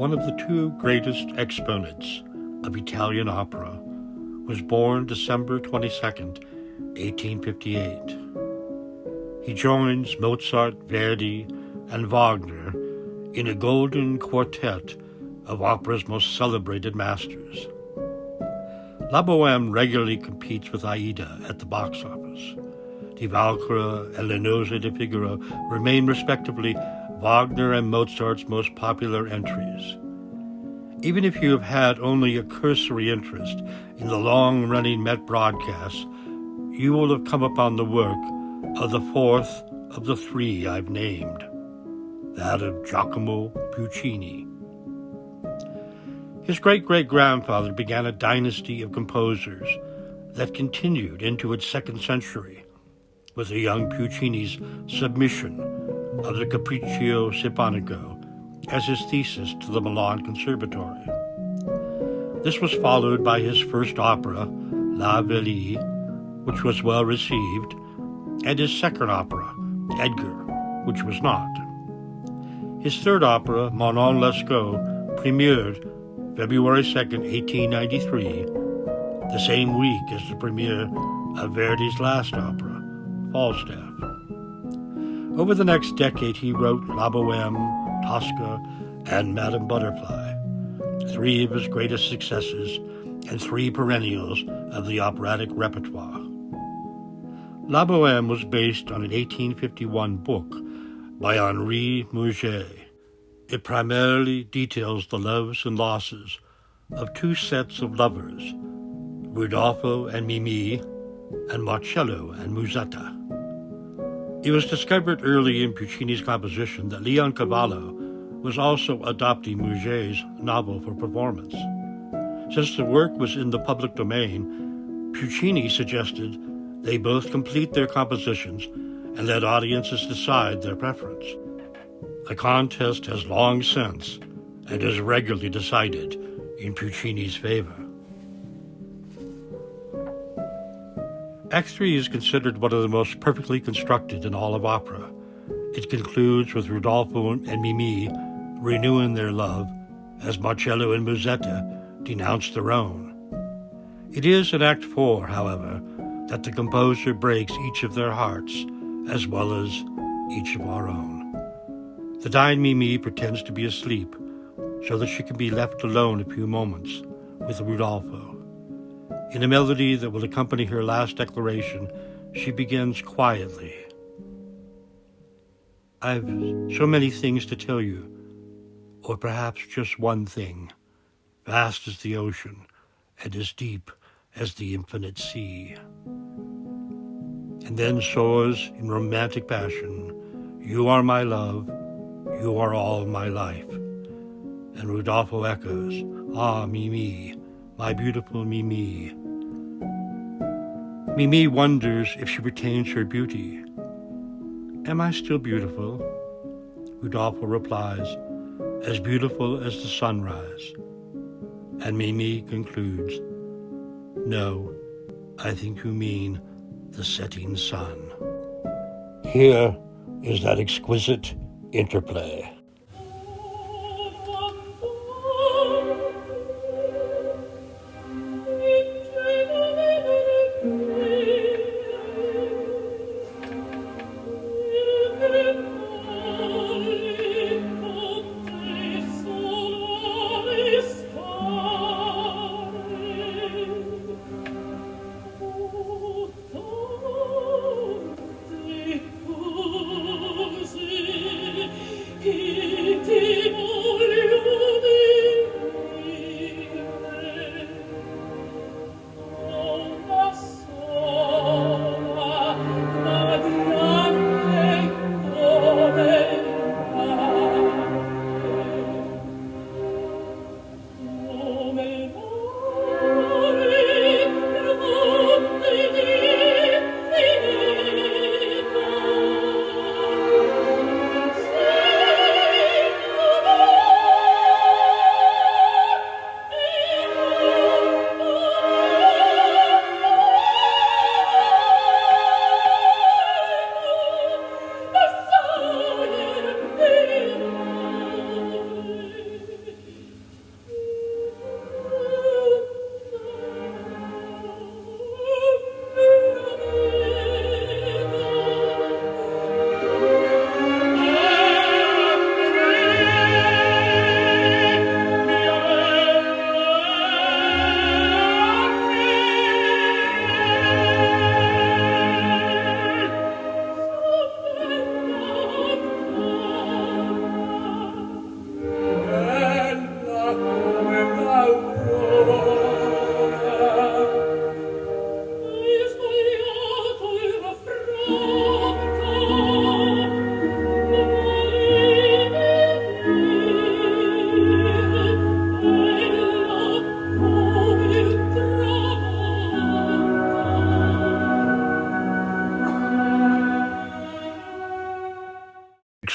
one of the two greatest exponents of Italian opera, was born December 22nd, 1858. He joins Mozart, Verdi, and Wagner in a golden quartet of opera's most celebrated masters. La Bohème regularly competes with Aida at the box office. Die Walküre and Le Nozze di Figaro remain respectively Wagner and Mozart's most popular entries. Even if you have had only a cursory interest in the long-running Met broadcasts, you will have come upon the work of the fourth of the three I've named, that of Giocomo Puccini. His great-great-grandfather began a dynasty of composers that continued into its second century, with the young Puccini's submission of the Capriccio Simponico as his thesis to the Milan Conservatory. This was followed by his first opera, La Vieille, which was well received, and his second opera, Edgar, which was not. His third opera, Manon Lescaut, premiered February 2nd, 1893, the same week as the premiere of Verdi's last opera, Falstaff. Over the next decade, he wrote La Bohème, Tosca, and Madame Butterfly, three of his greatest successes and three perennials of the operatic repertoire. La Bohème was based on an 1851 book by Henri Murger. It primarily details the loves and losses of two sets of lovers, Rodolfo and Mimi, and Marcello and Musetta. It was discovered early in Puccini's composition that Leoncavallo was also adopting Murger's novel for performance. Since the work was in the public domain, Puccini suggested they both complete their compositions and let audiences decide their preference. The contest has long since and is regularly decided in Puccini's favor. Act 3 is considered one of the most perfectly constructed in all of opera. It concludes with Rodolfo and Mimi renewing their love as Marcello and Musetta denounce their own. It is in Act 4, however, that the composer breaks each of their hearts as well as each of our own. The dying Mimi pretends to be asleep so that she can be left alone a few moments with Rodolfo. In a melody that will accompany her last declaration, she begins quietly. I've so many things to tell you, or perhaps just one thing, vast as the ocean and as deep as the infinite sea. And then soars in romantic passion, you are my love, you are all my life. And Rodolfo echoes, ah, Mimi, my beautiful Mimi. Mimi wonders if she retains her beauty. Am I still beautiful? Rodolfo replies, as beautiful as the sunrise. And Mimi concludes, no, I think you mean the setting sun. Here is that exquisite interplay.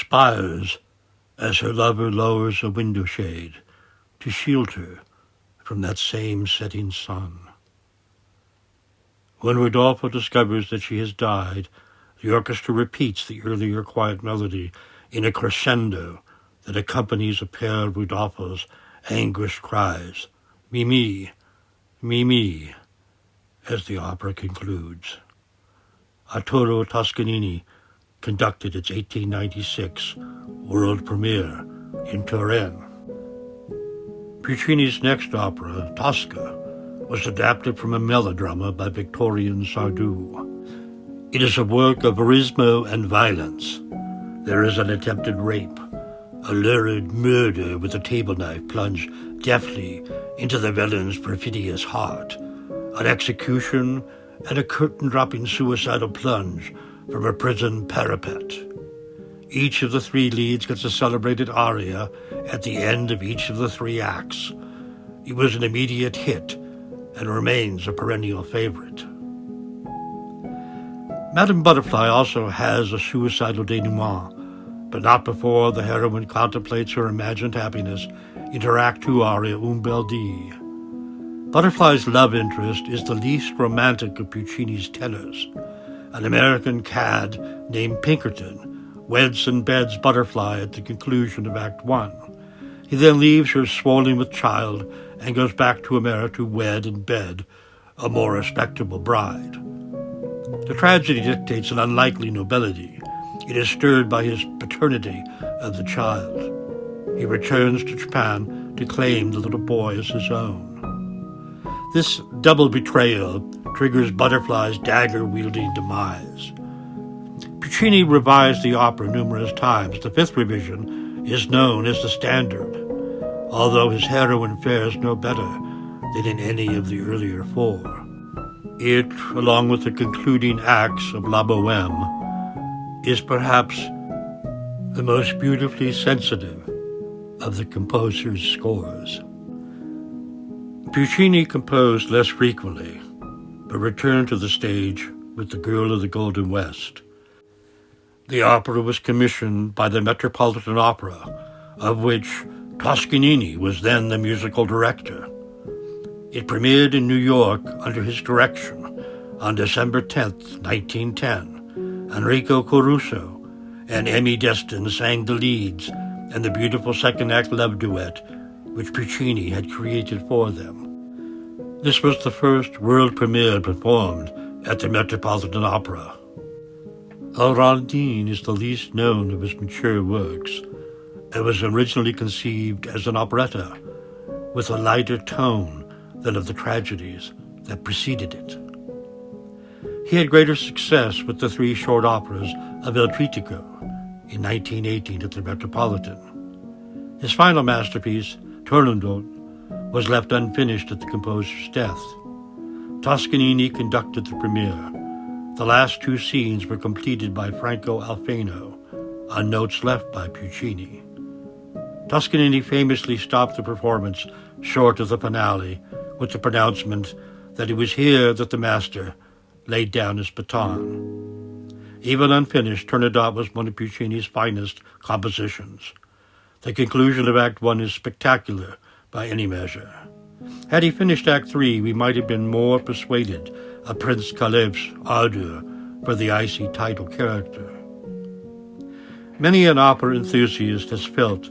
expires as her lover lowers a window shade to shield her from that same setting sun. When Rodolfo discovers that she has died, the orchestra repeats the earlier quiet melody in a crescendo that accompanies a pair of Rodolfo's anguished cries, "Mimi, Mimi," as the opera concludes. Arturo Toscanini conducted its 1896 world premiere in Turin. Puccini's next opera, Tosca, was adapted from a melodrama by Victorien Sardou. It is a work of verismo and violence. There is an attempted rape, a lurid murder with a table knife plunged deftly into the villain's perfidious heart, an execution, and a curtain-dropping suicidal plunge from a prison parapet. Each of the three leads gets a celebrated aria at the end of each of the three acts. It was an immediate hit and remains a perennial favorite. Madame Butterfly also has a suicidal denouement, but not before the heroine contemplates her imagined happiness in her Act II aria Un bel dì. Butterfly's love interest is the least romantic of Puccini's tenors. An American cad named Pinkerton weds and beds Butterfly at the conclusion of Act I. He then leaves her swollen with child and goes back to America to wed and bed a more respectable bride. The tragedy dictates an unlikely nobility. It is stirred by his paternity of the child. He returns to Japan to claim the little boy as his own. This double betrayal triggers Butterfly's dagger-wielding demise. Puccini revised the opera numerous times. The fifth revision is known as the Standard, although his heroine fares no better than in any of the earlier four. It, along with the concluding acts of La Bohème, is perhaps the most beautifully sensitive of the composer's scores. Puccini composed less frequently, but returned to the stage with The Girl of the Golden West. The opera was commissioned by the Metropolitan Opera, of which Toscanini was then the musical director. It premiered in New York under his direction on December 10, 1910. Enrico Caruso and Emmy Destin sang the leads and the beautiful second-act love duet which Puccini had created for them. This was the first world premiere performed at the Metropolitan Opera. El Rondine is the least known of his mature works. It was originally conceived as an operetta with a lighter tone than of the tragedies that preceded it. He had greater success with the three short operas of Il Trittico in 1918 at the Metropolitan. His final masterpiece, Turandot, was left unfinished at the composer's death. Toscanini conducted the premiere. The last two scenes were completed by Franco Alfano on notes left by Puccini. Toscanini famously stopped the performance short of the finale with the pronouncement that it was here that the master laid down his baton. Even unfinished, Turandot was one of Puccini's finest compositions. The conclusion of Act I is spectacular by any measure. Had he finished Act III, we might have been more persuaded of Prince Caleb's ardor for the icy title character. Many an opera enthusiast has felt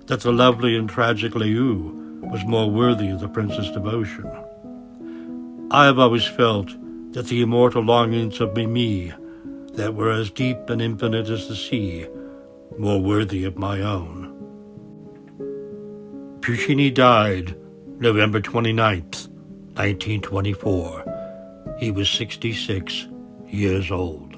that the lovely and tragic Léu was more worthy of the prince's devotion. I have always felt that the immortal longings of Mimi, that were as deep and infinite as the sea, more worthy of my own. Puccini died November 29th, 1924. He was 66 years old.